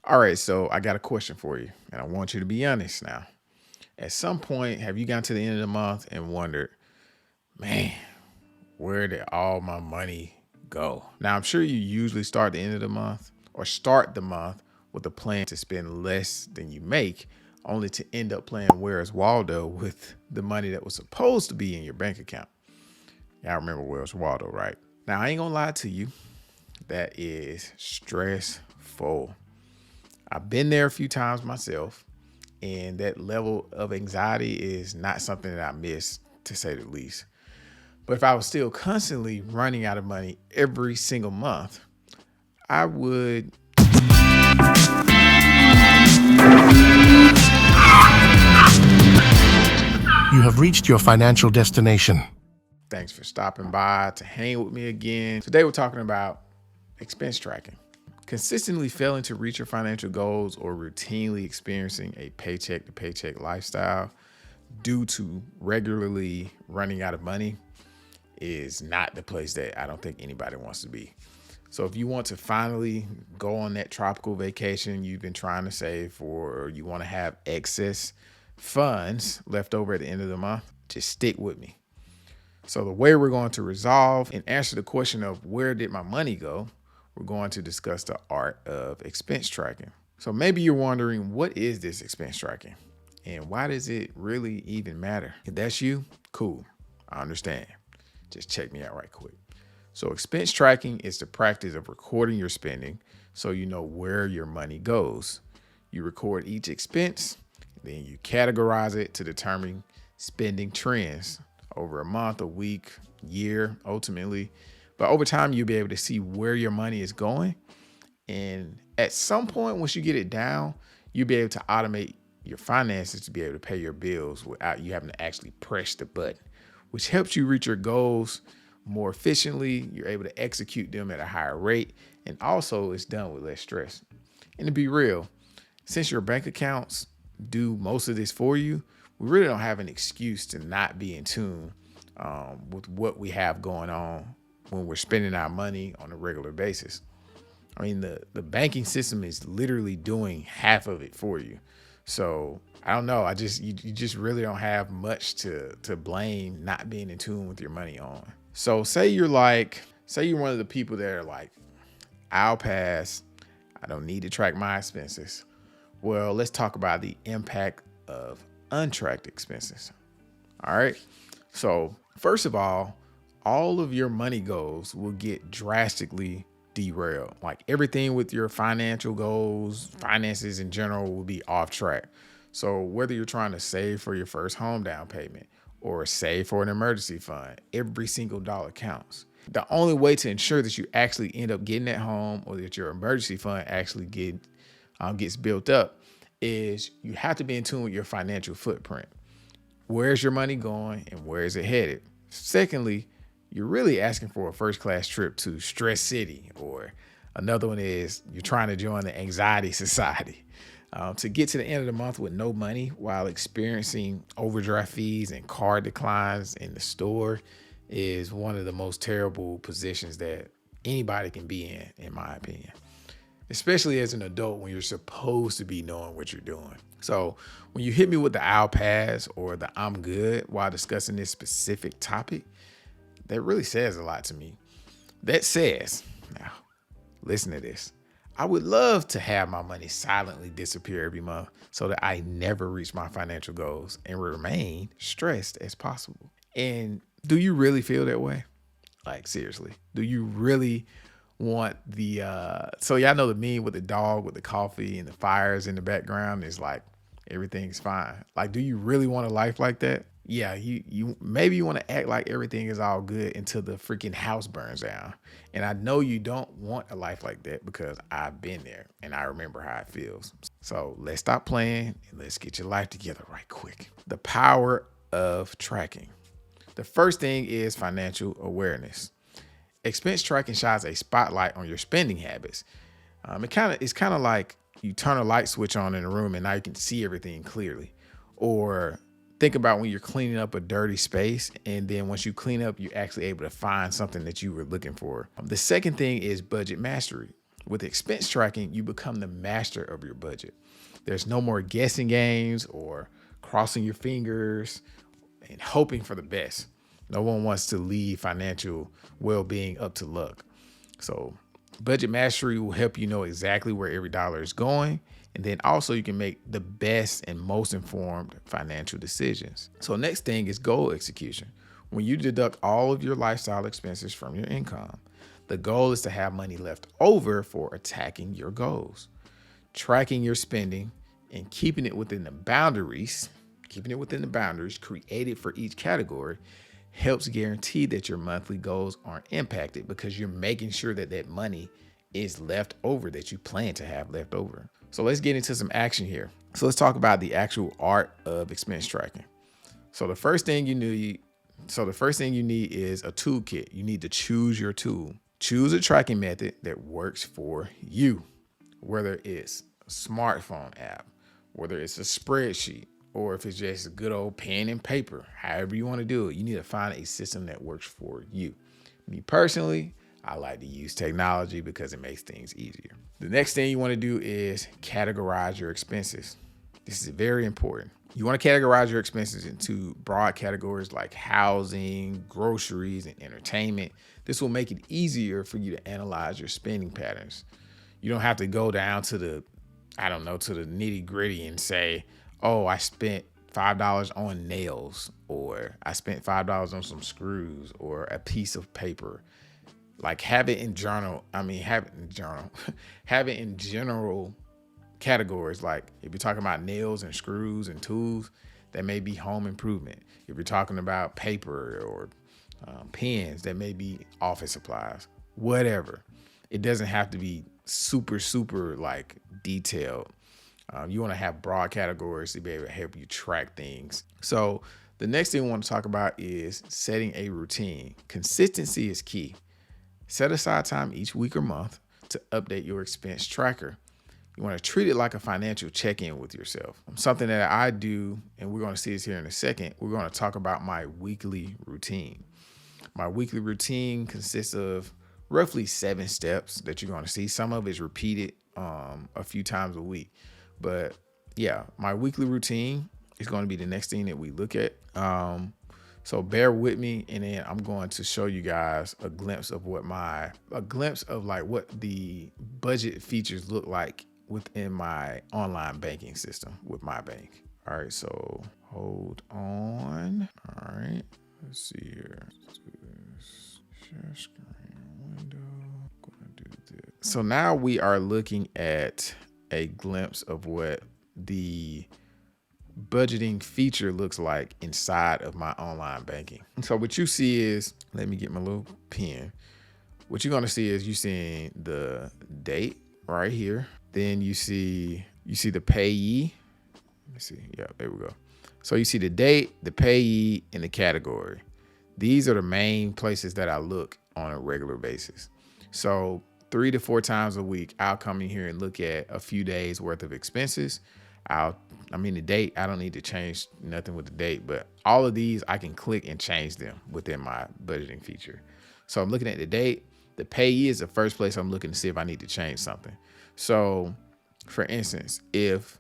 All right, so I got a question for you, and I want you to be honest now. At some point, have you gotten to the end of the month and wondered, man, where did all my money go? Now, I'm sure you usually start the end of the month or start the month with a plan to spend less than you make, only to end up playing Where's Waldo with the money that was supposed to be in your bank account. Y'all remember Where's Waldo, right? Now, I ain't gonna lie to you, that is stressful. I've been there a few times myself, and that level of anxiety is not something that I miss, to say the least. But if I was still constantly running out of money every single month, I would. You have reached your financial destination. Thanks for stopping by to hang with me again. Today we're talking about expense tracking. Consistently failing to reach your financial goals or routinely experiencing a paycheck to paycheck lifestyle due to regularly running out of money is not the place that I don't think anybody wants to be. So if you want to finally go on that tropical vacation you've been trying to save for, or you want to have excess funds left over at the end of the month, just stick with me. So the way we're going to resolve and answer the question of where did my money go, we're going to discuss the art of expense tracking. So maybe you're wondering, what is this expense tracking and why does it really even matter? If that's you, cool, I understand. Just check me out right quick. So expense tracking is the practice of recording your spending so you know where your money goes. You record each expense, then you categorize it to determine spending trends over a month, a week, year, ultimately. But over time, you'll be able to see where your money is going. And at some point, once you get it down, you'll be able to automate your finances to be able to pay your bills without you having to actually press the button, which helps you reach your goals more efficiently. You're able to execute them at a higher rate. And also it's done with less stress. And to be real, since your bank accounts do most of this for you, we really don't have an excuse to not be in tune with what we have going on when we're spending our money on a regular basis. I mean, the banking system is literally doing half of it for you. So I don't know. You just really don't have much to blame not being in tune with your money on. So say you're one of the people that are like, I'll pass. I don't need to track my expenses. Well, let's talk about the impact of untracked expenses. All right. So first of all of your money goals will get drastically derailed. Like everything with your financial goals, finances in general will be off track. So whether you're trying to save for your first home down payment or save for an emergency fund, every single dollar counts. The only way to ensure that you actually end up getting that home or that your emergency fund actually gets built up is you have to be in tune with your financial footprint. Where's your money going and where is it headed? Secondly, you're really asking for a first-class trip to Stress City, or another one is you're trying to join the Anxiety Society. To get to the end of the month with no money while experiencing overdraft fees and card declines in the store is one of the most terrible positions that anybody can be in my opinion. Especially as an adult when you're supposed to be knowing what you're doing. So when you hit me with the I'll pass or the I'm good while discussing this specific topic, that really says a lot to me. That says, now listen to this. I would love to have my money silently disappear every month so that I never reach my financial goals and remain stressed as possible. And do you really feel that way? Like seriously, do you really want so y'all know the meme with the dog with the coffee and the fires in the background is like everything's fine. Like, do you really want a life like that? Yeah, you maybe you want to act like everything is all good until the freaking house burns down. And I know you don't want a life like that because I've been there and I remember how it feels. So let's stop playing and let's get your life together right quick. The power of tracking. The first thing is financial awareness. Expense tracking shines a spotlight on your spending habits. It's kind of like you turn a light switch on in a room and now you can see everything clearly. Or think about when you're cleaning up a dirty space and then once you clean up, you're actually able to find something that you were looking for. The second thing is budget mastery. With expense tracking, you become the master of your budget. There's no more guessing games or crossing your fingers and hoping for the best. No one wants to leave financial well-being up to luck. So budget mastery will help you know exactly where every dollar is going. And then also you can make the best and most informed financial decisions. So next thing is goal execution. When you deduct all of your lifestyle expenses from your income, the goal is to have money left over for attacking your goals. Tracking your spending and keeping it within the boundaries created for each category helps guarantee that your monthly goals aren't impacted because you're making sure that that money is left over that you plan to have left over. So let's get into some action here. So let's talk about the actual art of expense tracking. So the first thing you need is a toolkit. You need to choose your tool. Choose a tracking method that works for you, whether it's a smartphone app, whether it's a spreadsheet, or if it's just a good old pen and paper. However you want to do it, you need to find a system that works for you. Me personally, I like to use technology because it makes things easier. The next thing you want to do is categorize your expenses. This is very important. You want to categorize your expenses into broad categories like housing, groceries, and entertainment. This will make it easier for you to analyze your spending patterns. You don't have to go down to the nitty gritty and say, oh, I spent $5 on nails, or I spent $5 on some screws or a piece of paper. Like have it in general categories. Like if you're talking about nails and screws and tools, that may be home improvement. If you're talking about paper or pens, that may be office supplies, whatever. It doesn't have to be super like detailed. You want to have broad categories to be able to help you track things. So the next thing we want to talk about is setting a routine. Consistency is key. Set aside time each week or month to update your expense tracker. You want to treat it like a financial check-in with yourself. Something that I do, and we're going to see this here in a second, we're going to talk about my weekly routine. My weekly routine consists of roughly 7 steps that you're going to see. Some of it is repeated a few times a week. But yeah, my weekly routine is going to be the next thing that we look at. So bear with me, and then I'm going to show you guys a glimpse of what the budget features look like within my online banking system with my bank. All right, so hold on. All right, let's see here. Let's do this. Share screen window. I'm gonna do this. So now we are looking at a glimpse of what the budgeting feature looks like inside of my online banking. So what you see is, let me get my little pen. What you're going to see is you're seeing the date right here. Then you see the payee. Let me see. Yeah, there we go. So you see the date, the payee, and the category. These are the main places that I look on a regular basis. So 3 to 4 times a week, I'll come in here and look at a few days worth of expenses. The date, I don't need to change nothing with the date, but all of these I can click and change them within my budgeting feature. So I'm looking at the date. The payee is the first place I'm looking to see if I need to change something. So for instance, if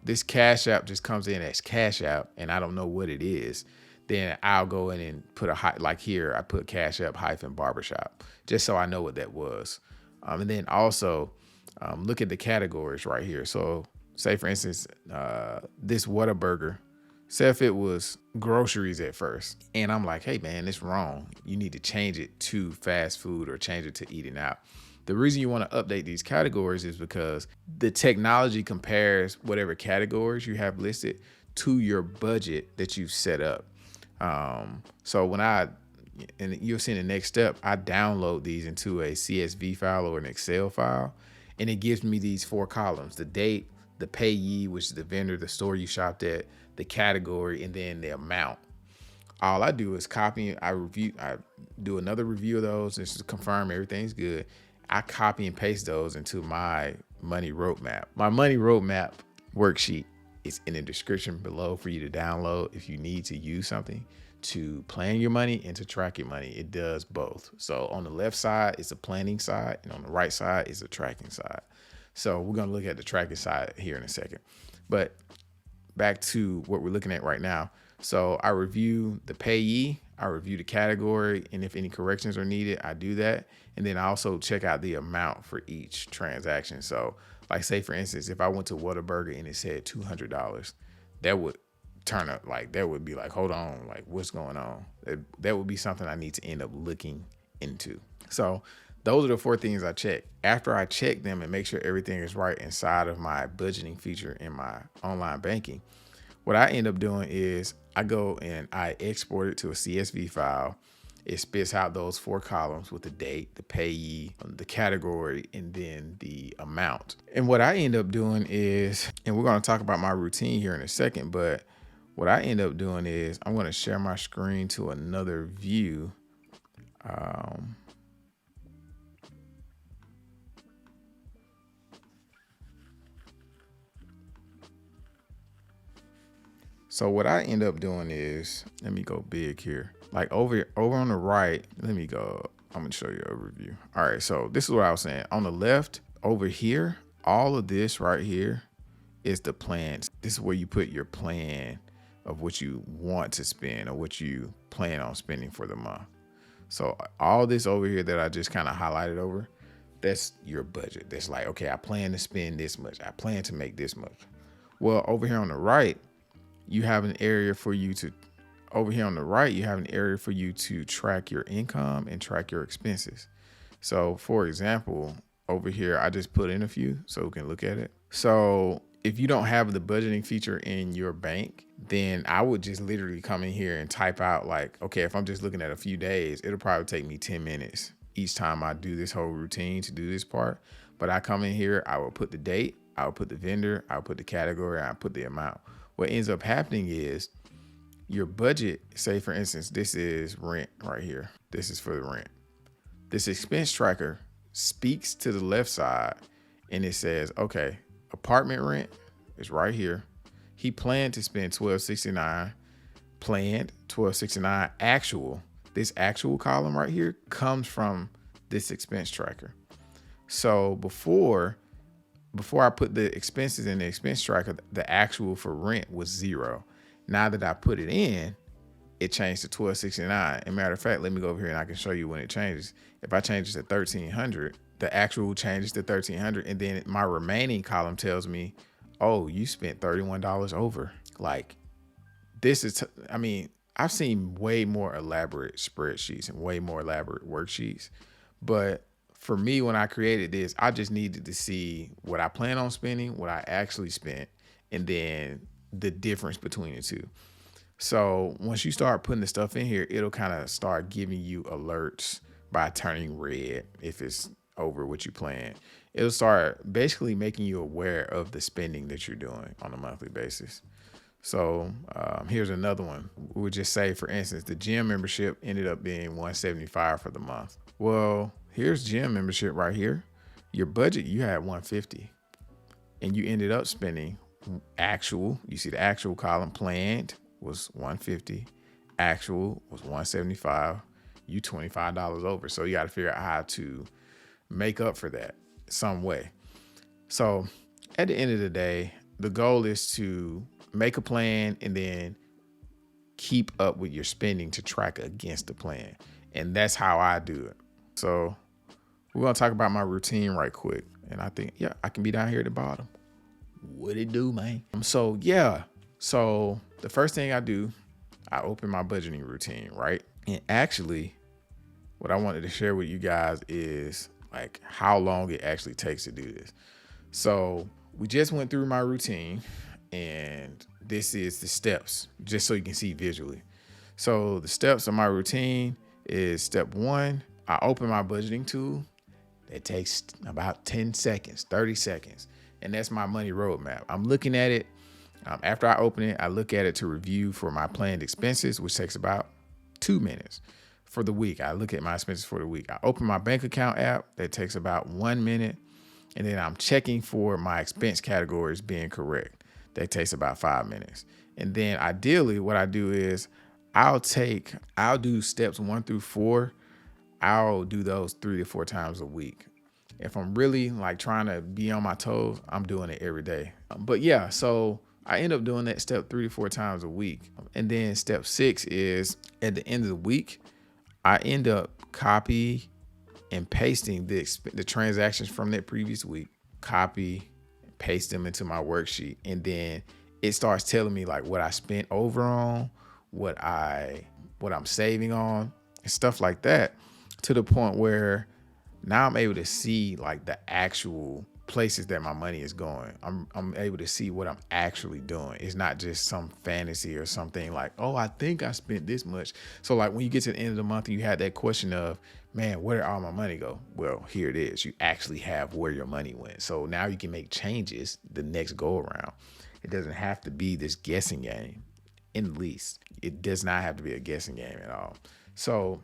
this Cash App just comes in as Cash App and I don't know what it is, then I'll go in and put like here, I put Cash App -barbershop, just so I know what that was. And then also look at the categories right here. So say for instance, this Whataburger, say if it was groceries at first, and I'm like, hey man, it's wrong. You need to change it to fast food or change it to eating out. The reason you want to update these categories is because the technology compares whatever categories you have listed to your budget that you've set up. So and you'll see in the next step, I download these into a CSV file or an Excel file, and it gives me these 4 columns: the date, the payee, which is the vendor, the store you shopped at, the category, and then the amount. All I do is copy, I do another review of those just to confirm everything's good. I copy and paste those into my money roadmap. My money roadmap worksheet is in the description below for you to download if you need to use something to plan your money and to track your money. It does both. So on the left side, it's a planning side, and on the right side is a tracking side. So we're going to look at the tracking side here in a second. But back to what we're looking at right now. So I review the payee, I review the category, and if any corrections are needed, I do that. And then I also check out the amount for each transaction. So like say for instance, if I went to Whataburger and it said $200, that would turn up, like that would be like, hold on, like what's going on? That would be something I need to end up looking into. So those are the 4 things I check. After I check them and make sure everything is right inside of my budgeting feature in my online banking, what I end up doing is I go and I export it to a CSV file. It spits out those 4 columns with the date, the payee, the category, and then the amount. And what I end up doing is, and we're going to talk about my routine here in a second, but what I end up doing is I'm going to share my screen to another view. So what I end up doing is, let me go big here. Like over on the right, I'm gonna show you an overview. All right, so this is what I was saying. On the left, over here, all of this right here is the plans. This is where you put your plan of what you want to spend or what you plan on spending for the month. So all this over here that I just kind of highlighted over, that's your budget. That's like, okay, I plan to spend this much. I plan to make this much. Well, over here on the right, you have an area for you to track your income and track your expenses. So for example, over here, I just put in a few so we can look at it. So if you don't have the budgeting feature in your bank, then I would just literally come in here and type out like, okay, if I'm just looking at a few days, it'll probably take me 10 minutes each time I do this whole routine to do this part. But I come in here, I will put the date, I will put the vendor, I'll put the category, I'll put the amount. What ends up happening is your budget, say for instance, this is rent right here. This is for the rent. This expense tracker speaks to the left side and it says, okay, apartment rent is right here. He planned to spend $1,269, planned $1,269 actual. This actual column right here comes from this expense tracker. So before I put the expenses in the expense tracker, the actual for rent was 0. Now that I put it in, it changed to $1,269. And matter of fact, let me go over here and I can show you when it changes. If I change it to $1,300, the actual changes to $1,300, and then my remaining column tells me, oh, you spent $31 over. Like this is, I've seen way more elaborate spreadsheets and way more elaborate worksheets, but for me, when I created this, I just needed to see what I plan on spending, what I actually spent, and then the difference between the two. So once you start putting the stuff in here, it'll kind of start giving you alerts by turning red if it's over what you plan. It'll start basically making you aware of the spending that you're doing on a monthly basis. So here's another one. We would just say, for instance, the gym membership ended up being $175 for the month. Well, here's gym membership right here. Your budget, you had $150 and you ended up spending actual. You see the actual column, planned was $150, actual was $175, you $25 over. So you got to figure out how to make up for that some way. So at the end of the day, the goal is to make a plan and then keep up with your spending to track against the plan. And that's how I do it. So we're going to talk about my routine right quick. And I think, I can be down here at the bottom. What it do, man? So the first thing I do, I open my budgeting routine, right? And actually, what I wanted to share with you guys is like how long it actually takes to do this. So we just went through my routine and this is the steps, just so you can see visually. So the steps of my routine is step 1, I open my budgeting tool. It takes about 10 seconds, 30 seconds. And that's my money roadmap. I'm looking at it. After I open it, I look at it to review for my planned expenses, which takes about 2 minutes. For the week, I look at my expenses for the week. I open my bank account app. That takes about 1 minute. And then I'm checking for my expense categories being correct. That takes about 5 minutes. And then ideally what I do is I'll do steps 1 through 4. I'll do those 3 to 4 times a week. If I'm really like trying to be on my toes, I'm doing it every day. But yeah, so I end up doing that step 3 to 4 times a week. And then step 6 is at the end of the week, I end up copy and pasting the transactions from that previous week, copy, paste them into my worksheet. And then it starts telling me like what I spent over on, what I'm saving on, and stuff like that, to the point where now I'm able to see like the actual places that my money is going. I'm able to see what I'm actually doing. It's not just some fantasy or something like, oh, I think I spent this much. So like when you get to the end of the month and you had that question of, man, where did all my money go? Well, here it is. You actually have where your money went. So now you can make changes the next go around. It doesn't have to be this guessing game. In the least, it does not have to be a guessing game at all. So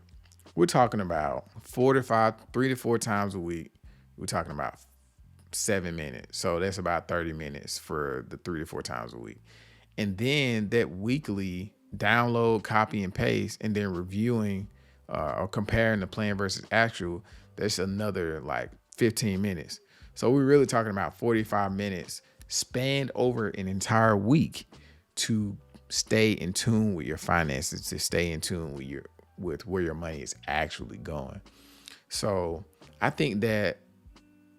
we're talking about 3 to 4 times a week. We're talking about 7 minutes. So that's about 30 minutes for the 3 to 4 times a week. And then that weekly download, copy and paste, and then reviewing or comparing the plan versus actual, that's another like 15 minutes. So we're really talking about 45 minutes spanned over an entire week to stay in tune with your finances, to stay in tune with where your money is actually going. So I think that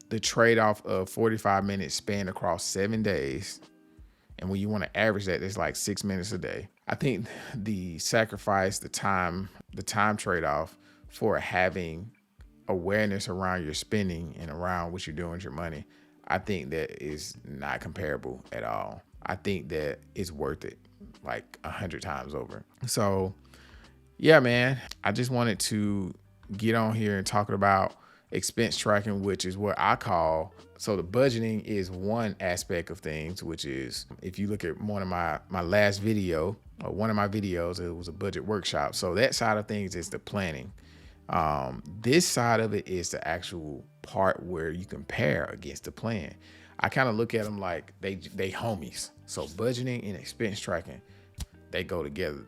the trade-off of 45 minutes spanned across 7 days, and when you want to average that, it's like 6 minutes a day. I think the sacrifice, the time trade-off for having awareness around your spending and around what you're doing with your money, I think that is not comparable at all. I think that it's worth it like 100 times over. So yeah, man, I just wanted to get on here and talk about expense tracking, which is what I call, so the budgeting is one aspect of things, which is, if you look at one of my last video, or one of my videos, it was a budget workshop. So that side of things is the planning. This side of it is the actual part where you compare against the plan. I kind of look at them like they homies. So budgeting and expense tracking, they go together.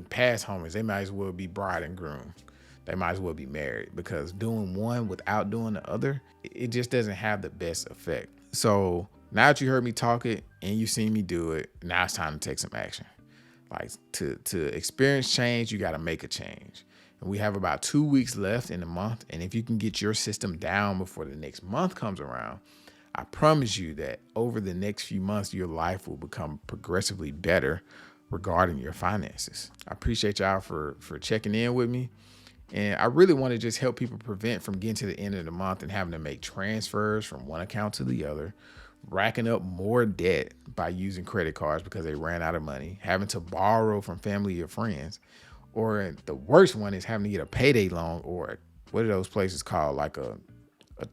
Past homies, they might as well be bride and groom. They might as well be married, because doing one without doing the other, it just doesn't have the best effect. So now that you heard me talk it and you seen me do it, now it's time to take some action. Like to experience change, you got to make a change. And we have about 2 weeks left in the month. And if you can get your system down before the next month comes around, I promise you that over the next few months, your life will become progressively better regarding your finances. I appreciate y'all for checking in with me. And I really want to just help people prevent from getting to the end of the month and having to make transfers from one account to the other, racking up more debt by using credit cards because they ran out of money, having to borrow from family or friends, or the worst one is having to get a payday loan, or what are those places called, like a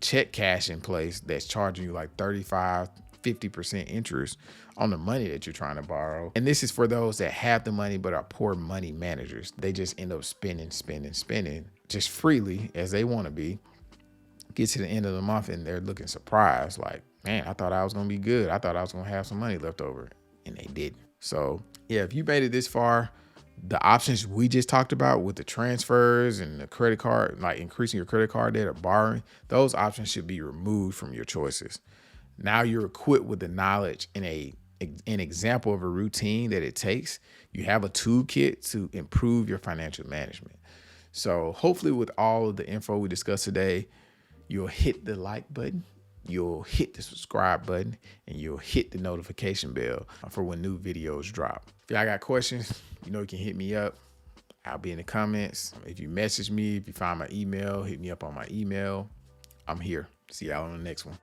check cash in place that's charging you like 35-50% interest on the money that you're trying to borrow. And this is for those that have the money but are poor money managers. They just end up spending just freely as they want to be. Get to the end of the month and they're looking surprised, like, man, I thought I was gonna be good. I thought I was gonna have some money left over, and they didn't. So yeah, if you made it this far, the options we just talked about with the transfers and the credit card, like increasing your credit card debt or borrowing, those options should be removed from your choices. Now you're equipped with the knowledge and an example of a routine that it takes. You have a toolkit to improve your financial management. So hopefully with all of the info we discussed today, you'll hit the like button, you'll hit the subscribe button, and you'll hit the notification bell for when new videos drop. If y'all got questions, you can hit me up. I'll be in the comments. If you message me, if you find my email, hit me up on my email. I'm here. See y'all on the next one.